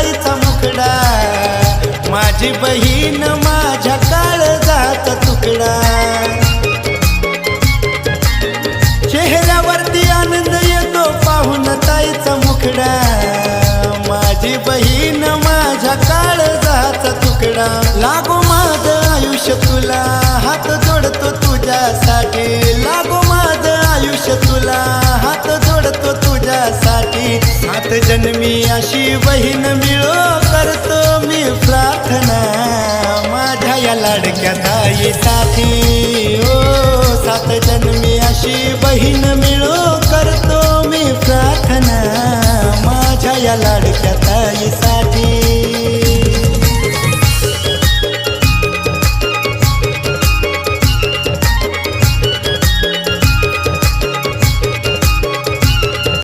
ताईचा मुखडा, माझी बहीण माझ्या काळजाचा तुकडा. चेहऱ्यावरती आनंद येतो पाहून ताईचा मुखडा, माझी बहीण माझ्या काळजाचा तुकडा. लागो माझं आयुष्य तुला, हात जोडतो तुझ्यासाठी. लागो माझं आयुष्य तुला, हात जोडतो तुझ्यासाठी. सात जन्मी अशी बहीण मिळो करतो मी प्रार्थना, माझ्या या लाडक्या ताईचा.